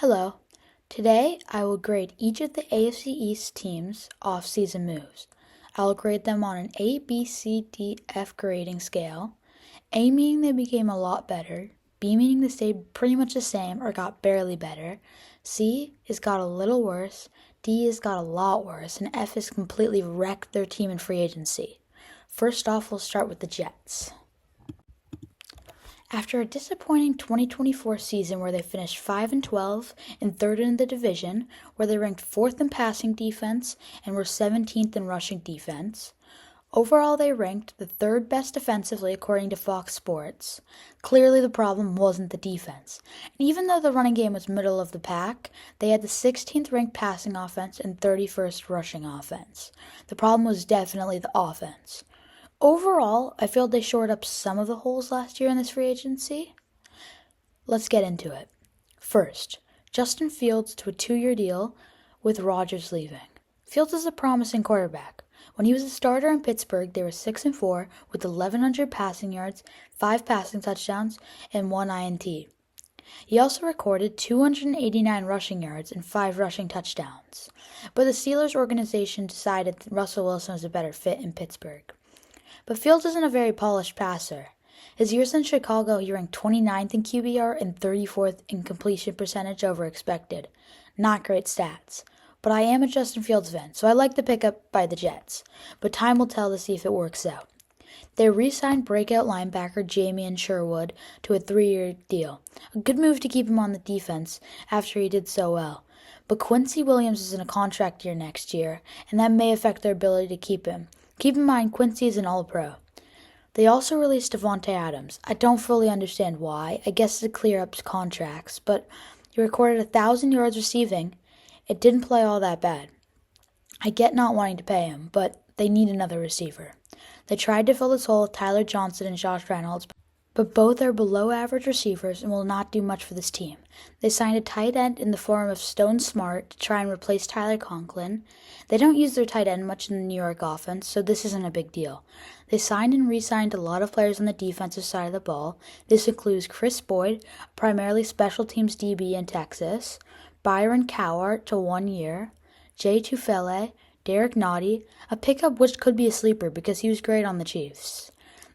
Hello. Today, I will grade each of the AFC East teams' off-season moves. I will grade them on an A, B, C, D, F grading scale. A meaning they became a lot better, B meaning they stayed pretty much the same or got barely better, C is got a little worse, D is got a lot worse, and F is completely wrecked their team in free agency. First off, we'll start with the Jets. After a disappointing 2024 season where they finished 5-12 and third in the division, where they ranked 4th in passing defense and were 17th in rushing defense, overall they ranked the 3rd best defensively according to Fox Sports. Clearly the problem wasn't the defense. And even though the running game was middle of the pack, they had the 16th ranked passing offense and 31st rushing offense. The problem was definitely the offense. Overall, I feel they shored up some of the holes last year in this free agency. Let's get into it. First, Justin Fields to a 2-year deal with Rodgers leaving. Fields is a promising quarterback. When he was a starter in Pittsburgh, they were 6-4 with 1,100 passing yards, 5 passing touchdowns, and 1 INT. He also recorded 289 rushing yards and 5 rushing touchdowns. But the Steelers organization decided that Russell Wilson was a better fit in Pittsburgh. But Fields isn't a very polished passer. His years in Chicago, he ranked 29th in QBR and 34th in completion percentage over expected. Not great stats. But I am a Justin Fields fan, so I like the pickup by the Jets. But time will tell to see if it works out. They re-signed breakout linebacker Jamien Sherwood to a 3-year deal. A good move to keep him on the defense after he did so well. But Quincy Williams is in a contract year next year, and that may affect their ability to keep him. Keep in mind, Quincy is an All-Pro. They also released Davante Adams. I don't fully understand why. I guess to clear up contracts, but he recorded 1,000 yards receiving. It didn't play all that bad. I get not wanting to pay him, but they need another receiver. They tried to fill this hole with Tyler Johnson and Josh Reynolds, but both are below-average receivers and will not do much for this team. They signed a tight end in the form of Stone Smart to try and replace Tyler Conklin. They don't use their tight end much in the New York offense, so this isn't a big deal. They signed and re-signed a lot of players on the defensive side of the ball. This includes Chris Boyd, primarily special teams DB in Texas, Byron Cowart to 1 year, Jay Tufele, Derek Nottie, a pickup which could be a sleeper because he was great on the Chiefs.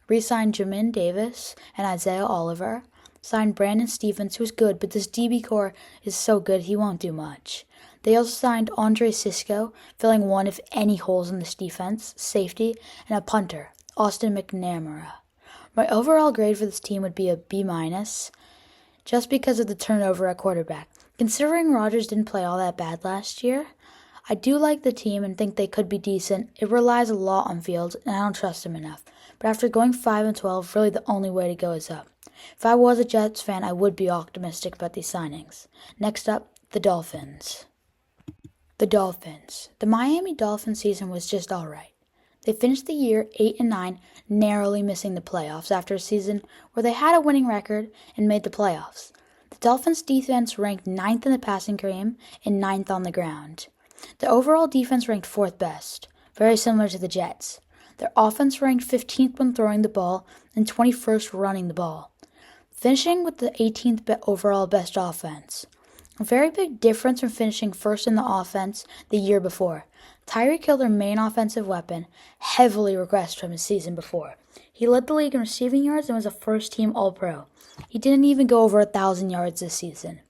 Re-signed Jamin Davis and Isaiah Oliver. Signed Brandon Stephens, who's good, but this DB core is so good he won't do much. They also signed Andre Sisco, filling one if any holes in this defense, safety, and a punter, Austin McNamara. My overall grade for this team would be a B-, just because of the turnover at quarterback. Considering Rodgers didn't play all that bad last year, I do like the team and think they could be decent. It relies a lot on Fields, and I don't trust him enough. But after going 5-12, really the only way to go is up. If I was a Jets fan, I would be optimistic about these signings. Next up, the Dolphins. The Dolphins. The Miami Dolphins season was just alright. They finished the year 8-9, narrowly missing the playoffs after a season where they had a winning record and made the playoffs. The Dolphins' defense ranked 9th in the passing game and 9th on the ground. The overall defense ranked 4th best, very similar to the Jets. Their offense ranked 15th when throwing the ball and 21st running the ball, finishing with the 18th overall best offense. A very big difference from finishing first in the offense the year before. Tyreek Hill, their main offensive weapon, heavily regressed from his season before. He led the league in receiving yards and was a first-team All-Pro. He didn't even go over 1,000 yards this season.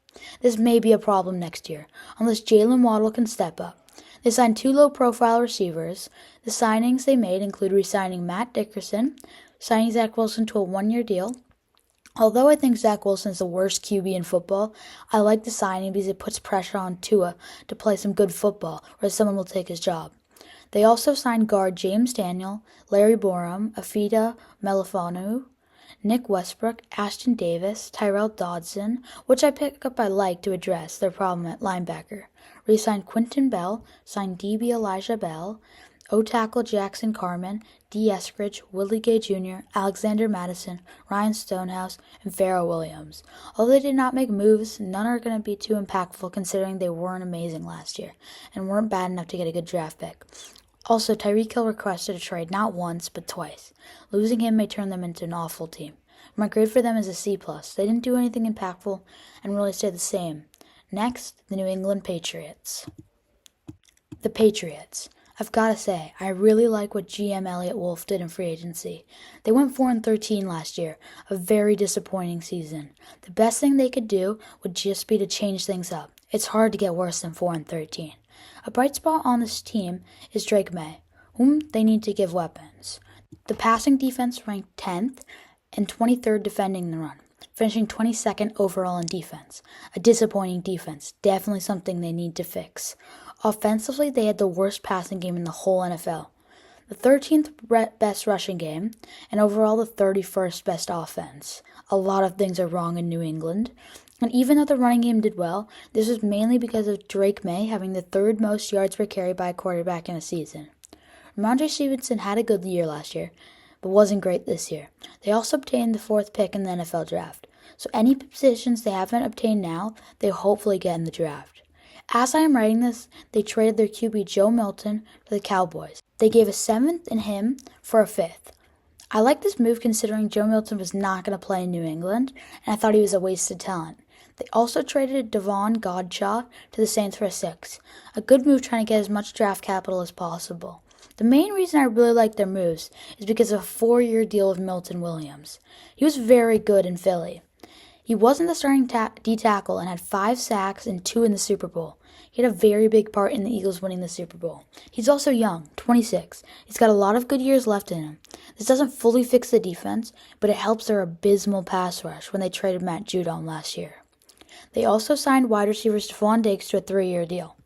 This may be a problem next year, unless Jalen Waddle can step up. They signed 2 low-profile receivers. The signings they made include re-signing Matt Dickerson, signing Zach Wilson to a 1-year deal. Although I think Zach Wilson is the worst QB in football, I like the signing because it puts pressure on Tua to play some good football, or someone will take his job. They also signed guard James Daniel, Larry Borom, Afida Melifonu, Nick Westbrook, Ashton Davis, Tyrell Dodson, which I pick up I like to address their problem at linebacker. Re-signed Quinton Bell, signed DB Elijah Bell, O-tackle Jackson Carman, D. Eskridge, Willie Gay Jr., Alexander Madison, Ryan Stonehouse, and Pharoah Williams. Although they did not make moves, none are going to be too impactful considering they weren't amazing last year and weren't bad enough to get a good draft pick. Also, Tyreek Hill requested a trade not once, but twice. Losing him may turn them into an awful team. My grade for them is a C+. They didn't do anything impactful and really stayed the same. Next, the New England Patriots. The Patriots. I've got to say, I really like what GM Elliott Wolf did in free agency. They went 4-13 last year, a very disappointing season. The best thing they could do would just be to change things up. It's hard to get worse than 4-13. A bright spot on this team is Drake May, whom they need to give weapons. The passing defense ranked 10th and 23rd defending the run, finishing 22nd overall in defense. A disappointing defense, definitely something they need to fix. Offensively, they had the worst passing game in the whole NFL, the 13th best rushing game, and overall the 31st best offense. A lot of things are wrong in New England, and even though the running game did well, this was mainly because of Drake May having the third most yards per carry by a quarterback in a season. Ramondre Stevenson had a good year last year, but wasn't great this year. They also obtained the 4th pick in the NFL draft, so any positions they haven't obtained now, they hopefully get in the draft. As I am writing this, they traded their QB Joe Milton to the Cowboys. They gave a 7th in him for a 5th. I like this move considering Joe Milton was not going to play in New England, and I thought he was a wasted talent. They also traded Devon Godshaw to the Saints for a 6th. A good move trying to get as much draft capital as possible. The main reason I really like their moves is because of a 4-year deal with Milton Williams. He was very good in Philly. He wasn't the starting D-tackle and had 5 sacks and 2 in the Super Bowl. He had a very big part in the Eagles winning the Super Bowl. He's also young, 26. He's got a lot of good years left in him. This doesn't fully fix the defense, but it helps their abysmal pass rush when they traded Matt Judon last year. They also signed wide receiver Stephon Diggs to a 3-year deal.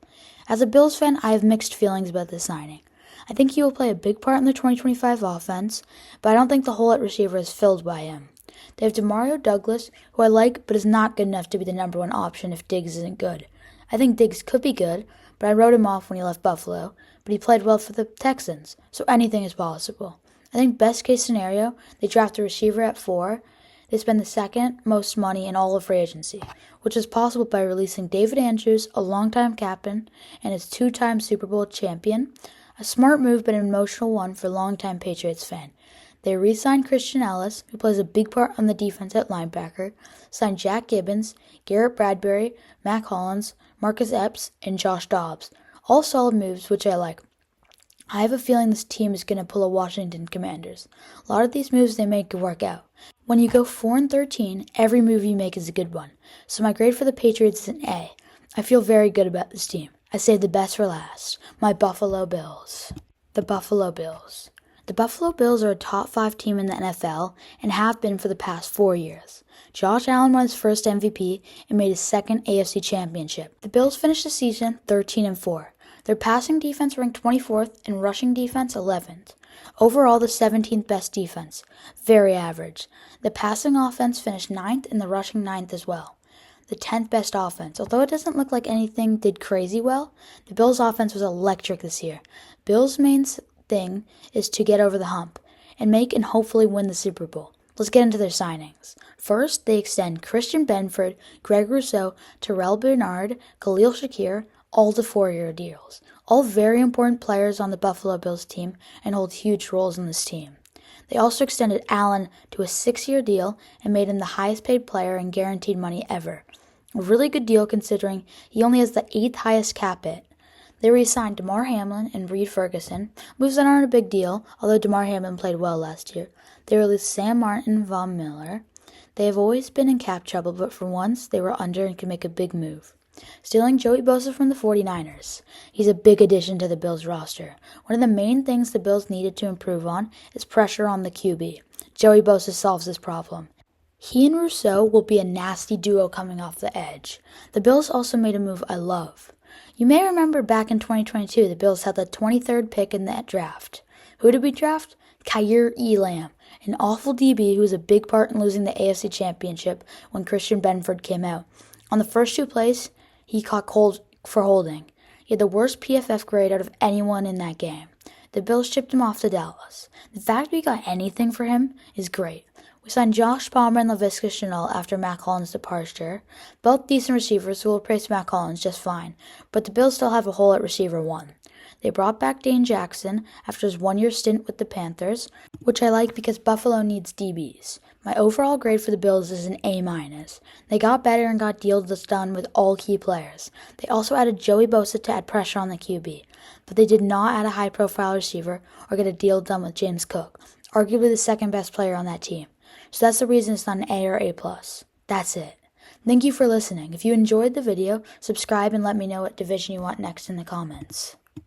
As a Bills fan, I have mixed feelings about this signing. I think he will play a big part in the 2025 offense, but I don't think the hole at receiver is filled by him. They have Demario Douglas, who I like, but is not good enough to be the number 1 option if Diggs isn't good. I think Diggs could be good, but I wrote him off when he left Buffalo, but he played well for the Texans, so anything is possible. I think best case scenario, they draft a receiver at 4. They spend the 2nd most money in all of free agency, which is possible by releasing David Andrews, a longtime captain, and his 2-time Super Bowl champion. A smart move but an emotional one for a longtime Patriots fan. They re-signed Christian Ellis, who plays a big part on the defense at linebacker, signed Jack Gibbons, Garrett Bradbury, Mac Hollins, Marcus Epps, and Josh Dobbs. All solid moves, which I like. I have a feeling this team is going to pull a Washington Commanders. A lot of these moves they make work out. When you go 4-13, every move you make is a good one. So my grade for the Patriots is an A. I feel very good about this team. I saved the best for last. My Buffalo Bills. The Buffalo Bills. The Buffalo Bills are a top 5 team in the NFL and have been for the past 4 years. Josh Allen won his first MVP and made his 2nd AFC championship. The Bills finished the season 13-4. Their passing defense ranked 24th and rushing defense 11th. Overall, the 17th best defense. Very average. The passing offense finished 9th and the rushing 9th as well. The 10th best offense. Although it doesn't look like anything did crazy well, the Bills' offense was electric this year. Bills' main thing is to get over the hump and make and hopefully win the Super Bowl. Let's get into their signings. First, they extend Christian Benford, Greg Rousseau, Terrell Bernard, Khalil Shakir, all to 4-year deals. All very important players on the Buffalo Bills team and hold huge roles in this team. They also extended Allen to a 6-year deal and made him the highest paid player in guaranteed money ever. A really good deal considering he only has the 8th highest cap hit. They re-signed DeMar Hamlin and Reed Ferguson, moves that aren't a big deal, although DeMar Hamlin played well last year. They released Sam Martin and Von Miller. They have always been in cap trouble, but for once they were under and could make a big move. Stealing Joey Bosa from the 49ers. He's a big addition to the Bills roster. One of the main things the Bills needed to improve on is pressure on the QB. Joey Bosa solves this problem. He and Rousseau will be a nasty duo coming off the edge. The Bills also made a move I love. You may remember back in 2022, the Bills had the 23rd pick in that draft. Who did we draft? Kaiir Elam, an awful DB who was a big part in losing the AFC Championship when Christian Benford came out. On the first 2 plays, he caught cold for holding. He had the worst PFF grade out of anyone in that game. The Bills shipped him off to Dallas. The fact we got anything for him is great. We signed Josh Palmer and Laviska Shenault after Mac Hollins' departure. Both decent receivers who will replace Mac Hollins just fine, but the Bills still have a hole at receiver 1. They brought back Dane Jackson after his 1-year stint with the Panthers, which I like because Buffalo needs DBs. My overall grade for the Bills is an A-. They got better and got deals done with all key players. They also added Joey Bosa to add pressure on the QB, but they did not add a high-profile receiver or get a deal done with James Cook, arguably the second best player on that team. So that's the reason it's not an A or A+. That's it. Thank you for listening. If you enjoyed the video, subscribe and let me know what division you want next in the comments.